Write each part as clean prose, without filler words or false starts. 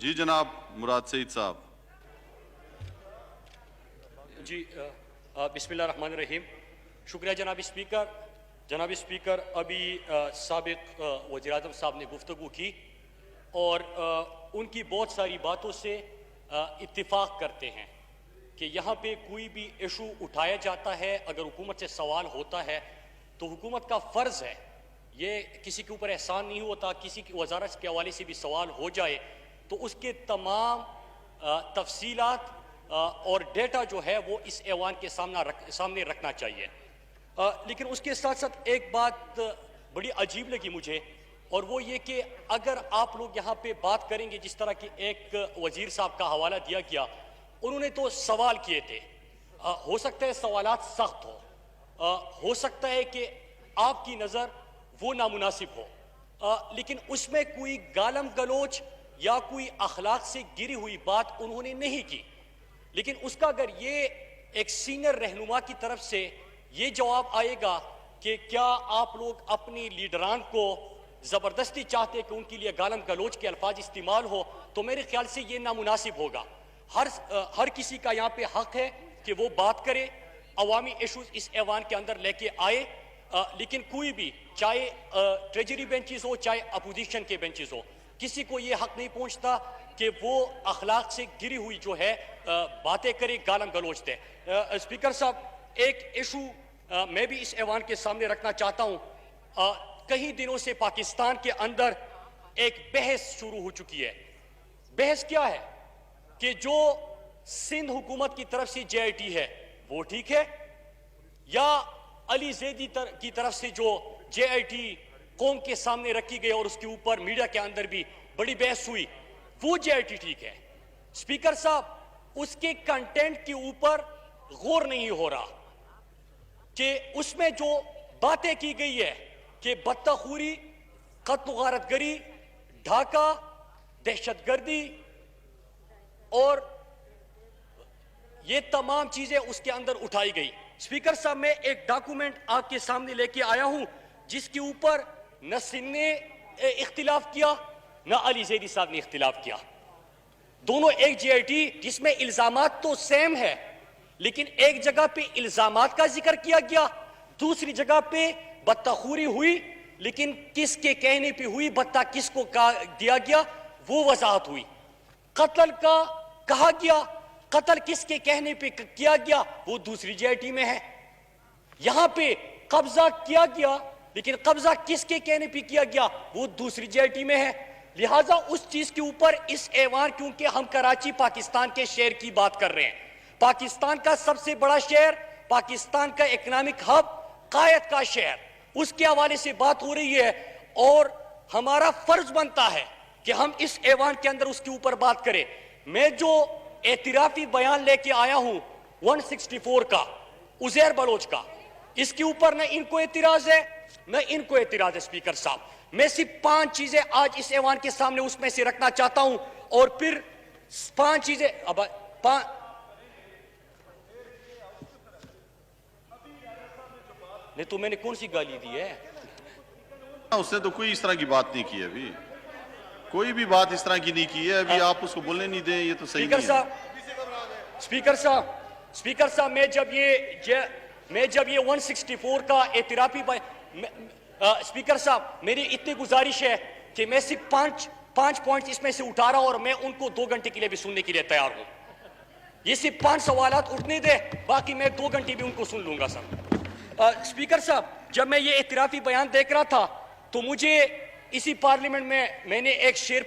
جی جناب مراد سعید صاحب. جی بسم اللہ الرحمن الرحیم. شکریہ جناب اسپیکر. جناب اسپیکر، ابھی سابق وزیر اعظم صاحب نے گفتگو کی اور ان کی بہت ساری باتوں سے اتفاق کرتے ہیں کہ یہاں پہ کوئی بھی ایشو اٹھایا جاتا ہے، اگر حکومت سے سوال ہوتا ہے تو حکومت کا فرض ہے، یہ کسی کے اوپر احسان نہیں ہوتا، کسی کی وزارت کے حوالے سے بھی سوال ہو جائے تو اس کے تمام تفصیلات اور ڈیٹا جو ہے وہ اس ایوان کے سامنے رکھنا چاہیے. لیکن اس کے ساتھ ساتھ ایک بات بڑی عجیب لگی مجھے، اور وہ یہ کہ اگر آپ لوگ یہاں پہ بات کریں گے جس طرح کی ایک وزیر صاحب کا حوالہ دیا گیا، انہوں نے تو سوال کیے تھے، ہو سکتا ہے سوالات سخت ہو سکتا ہے کہ آپ کی نظر وہ نامناسب ہو، لیکن اس میں کوئی گالم گلوچ یا کوئی اخلاق سے گری ہوئی بات انہوں نے نہیں کی. لیکن اس کا اگر یہ ایک سینئر رہنما کی طرف سے یہ جواب آئے گا کہ کیا آپ لوگ اپنی لیڈران کو زبردستی چاہتے کہ ان کے لیے گالم گلوچ کے الفاظ استعمال ہو، تو میرے خیال سے یہ نامناسب ہوگا. ہر کسی کا یہاں پہ حق ہے کہ وہ بات کرے، عوامی ایشوز اس ایوان کے اندر لے کے آئے، لیکن کوئی بھی چاہے ٹریجری بینچز ہو چاہے اپوزیشن کے بینچز ہو، کسی کو یہ حق نہیں پہنچتا کہ وہ اخلاق سے گری ہوئی جو ہے باتیں کرے، گالم گلوچ دے. اسپیکر صاحب، ایک ایشو میں بھی اس ایوان کے سامنے رکھنا چاہتا ہوں. کئی دنوں سے پاکستان کے اندر ایک بحث شروع ہو چکی ہے. بحث کیا ہے کہ جو سندھ حکومت کی طرف سے جے آئی ٹی ہے وہ ٹھیک ہے، یا علی زیدی کی طرف سے جو جے آئی ٹی قوم کے سامنے رکھی گئی اور اس کے اوپر میڈیا کے اندر بھی بڑی بحث ہوئی، وہ جے آئی ٹی ٹھیک ہے. اسپیکر صاحب، اس کے کنٹینٹ کے اوپر غور نہیں ہو رہا کہ اس میں جو باتیں کی گئی ہے کہ بدتخوری، قتل و غارت گری، ڈھاکہ، دہشت گردی اور یہ تمام چیزیں اس کے اندر اٹھائی گئی. اسپیکر صاحب، میں ایک ڈاکومنٹ آپ کے سامنے لے کے آیا ہوں جس کے اوپر نہ سندھ نے اختلاف کیا نہ علی زیدی صاحب نے اختلاف کیا. دونوں ایک جے آئی ٹی جس میں الزامات تو سیم ہے، لیکن ایک جگہ پہ الزامات کا ذکر کیا گیا، دوسری جگہ پہ بدتخوری ہوئی، لیکن کس کے کہنے پہ ہوئی، بدتہ کس کو دیا گیا وہ وضاحت ہوئی. قتل کا کہا گیا، قتل کس کے کہنے پہ کیا گیا وہ دوسری جے آئی ٹی میں ہے. یہاں پہ قبضہ کیا گیا، لیکن قبضہ کس کے کہنے پہ کیا گیا وہ دوسری جے آئی ٹی میں ہے. لہٰذا اس چیز کے اوپر اس ایوان، کیونکہ ہم کراچی پاکستان کے شہر کی بات کر رہے ہیں، پاکستان کا سب سے بڑا شہر، پاکستان کا اکنامک ہب، قائد کا شہر، اس کے حوالے سے بات ہو رہی ہے، اور ہمارا فرض بنتا ہے کہ ہم اس ایوان کے اندر اس کے اوپر بات کریں. میں جو اعترافی بیان لے کے آیا ہوں 164 کا، عزیر بلوچ کا، اس کے اوپر نہ ان کو اعتراض ہے نہ ان کو اعتراض ہے. اسپیکر صاحب، میں صرف 5 چیزیں آج اس ایوان کے سامنے اس میں سے رکھنا چاہتا ہوں، اور پھر 5 چیزیں نہیں تو میں نے کون سی گالی دی ہے؟ اس نے تو کوئی اس طرح کی بات نہیں کی ہے، ابھی کوئی بھی بات اس طرح کی نہیں کی ہے. ابھی آپ اس کو بولنے نہیں دیں، یہ تو صحیح نہیں ہے. اسپیکر صاحب، میں جب یہ 164 کا اعترافی اسپیکر صاحب، میری اتنی گزارش ہے کہ میں صرف 5 پوائنٹ اس میں سے اٹھا رہا ہوں، اور میں ان کو 2 گھنٹے کے لیے بھی سننے کے لیے تیار ہوں. یہ صرف 5 سوالات اٹھنے دے، باقی میں 2 گھنٹے بھی ان کو سن لوں گا. سر اسپیکر صاحب، جب میں یہ اعترافی بیان دیکھ رہا تھا تو مجھے اسی پارلیمنٹ میں نے ایک شعر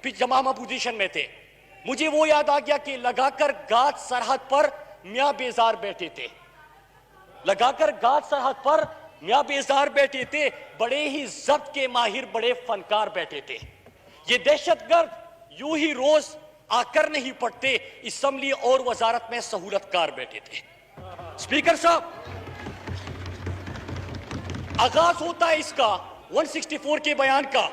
جب ہم اپوزیشن میں تھے، مجھے وہ یاد آ گیا کہ لگا کر گاد سرحد پر میاں بیزار بیٹھے تھے، لگا کر گاد سرحد پر میاں بیزار بیٹھے تھے، بڑے ہی ضبط کے ماہر بڑے فنکار بیٹھے تھے. یہ دہشت گرد یوں ہی روز آ کر نہیں پڑتے، اسمبلی اور وزارت میں سہولت کار بیٹھے تھے. اسپیکر صاحب، آغاز ہوتا ہے اس کا 164 کے بیان کا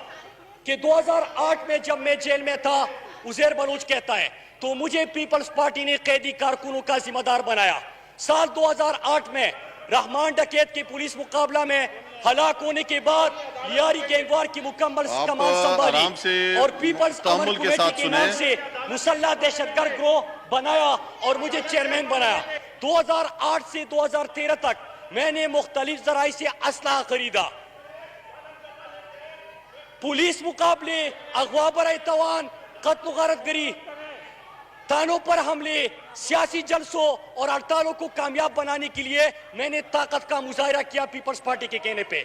کہ 2008 میں جب میں جیل میں تھا، عزیر بلوچ کہتا ہے، تو مجھے پیپلز پارٹی نے قیدی کارکنوں کا ذمہ دار بنایا. سال 2008 میں رحمان ڈکیت کے پولیس مقابلہ میں ہلاک ہونے کے بعد لیاری گینگوار کی مکمل آپ کمان آرام سے سنبھالی اور پیپلز امن تحمل کے کمیٹی ساتھ کے نام سنیں۔ سے مسلح دہشت گرد گروہ بنایا اور مجھے چیئرمین بنایا۔ 2008 سے 2013 تک میں نے مختلف ذرائع سے اسلحہ خریدا، پولیس مقابلے، اغوا برائے توان، قتل و غارت گری، تھانوں پر حملے، سیاسی جلسوں اور ہڑتالوں کو کامیاب بنانے کے لیے میں نے طاقت کا مظاہرہ کیا پیپلز پارٹی کے کہنے پہ۔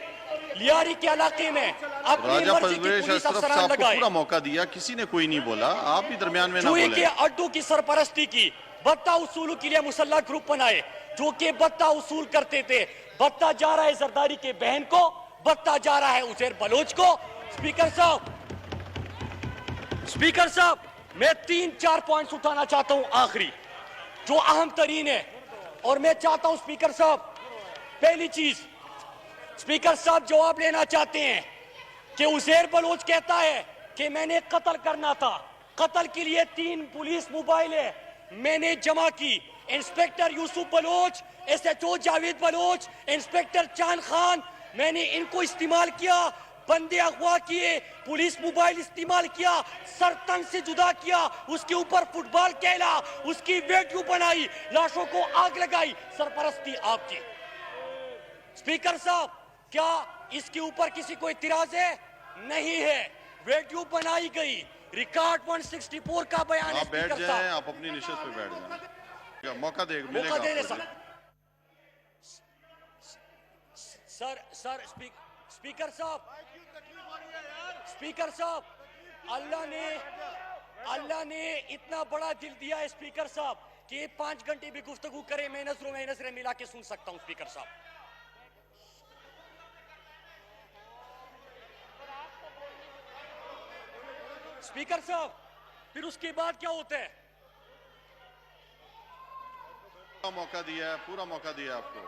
لیاری کے علاقے میں اپنی راجہ مرضی کی پرویز پولیس اشرف افسران صاحب کو لگائے، پورا موقع دیا، کسی نے کوئی نہیں بولا، آپ بھی درمیان میں نہ جوئی بولیں۔ کے اڈوں کی سرپرستی کی، بتہ اصولوں کے لیے مسلح گروپ بنائے جو کہ بتہ اصول کرتے تھے۔ بتہ جا رہا ہے زرداری کے بہن کو، بتہ جا رہا ہے عزیر بلوچ کو۔ سپیکر صاحب میں 3-4 پوائنٹس اٹھانا چاہتا ہوں آخری جو اہم ترین ہے، اور میں چاہتا ہوں سپیکر صاحب، پہلی چیز سپیکر صاحب جواب لینا چاہتے ہیں کہ عزیر بلوچ کہتا ہے کہ میں نے قتل کرنا تھا، قتل کے لیے 3 پولیس موبائل ہے میں نے جمع کی، inspector Yousuf Baloch, S H O Javed Baloch, inspector Chand Khan, میں نے ان کو استعمال کیا، بندے اغوا کیے، پولیس موبائل استعمال کیا، سر تن سے جدا کیا، اس کے اوپر فٹ بال کھیلا، اس کی ویڈیو بنائی، لاشوں کو آگ لگائی، سرپرستی آپ کی۔ سپیکر صاحب کیا اس کے اوپر کسی کو اعتراض ہے؟ نہیں ہے، ویڈیو بنائی گئی، ریکارڈ 164 کا بیان ہے آپ بیٹھ سپیکر جائیں، صاحب۔ آپ اپنی نشست پہ بیٹھ جائیں، موقع دے ملے گا موقع دے دے آپ کو۔ سر سپیکر صاحب، سپیکر صاحب، اللہ نے اتنا بڑا دل دیا ہے سپیکر صاحب کہ 5 گھنٹے بھی گفتگو کرے میں نظریں ملا کے سن سکتا ہوں سپیکر صاحب۔ سپیکر صاحب پھر اس کے بعد کیا ہوتا ہے؟ پورا موقع دیا ہے، پورا موقع دیا ہے آپ کو۔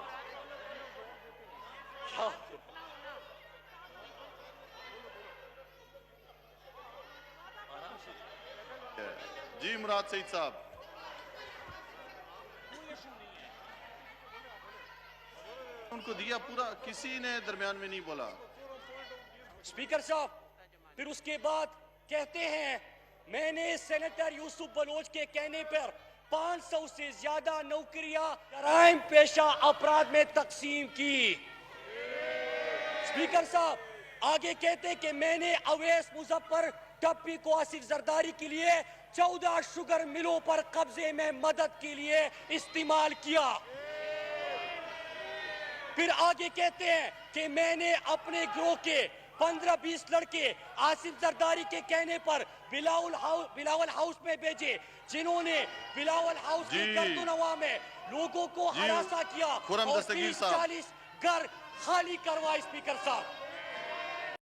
جی مراد سعید صاحب، ان کو دیا پورا، کسی نے درمیان میں نہیں بولا۔ سپیکر صاحب پھر اس کے بعد کہتے ہیں میں نے سینیٹر یوسف بلوچ کے کہنے پر 500 سے زیادہ نوکریاں جرائم پیشہ افراد میں تقسیم کی۔ سپیکر صاحب آگے کہتے کہ میں نے اویس مظفر ٹپی کو آصف زرداری کے لیے 14 شوگر ملوں پر قبضے میں مدد کے لیے استعمال کیا۔ پھر آگے کہتے ہیں کہ میں نے اپنے گروہ کے 15-20 لڑکے آصف زرداری کے کہنے پر بلاول ہاؤس میں بھیجے، جنہوں نے بلاول ہاؤس کی گرد و نواح میں لوگوں کو ہراساں کیا خرم اور دستگیر 30-40 گھر خالی کروائے۔ سپیکر صاحب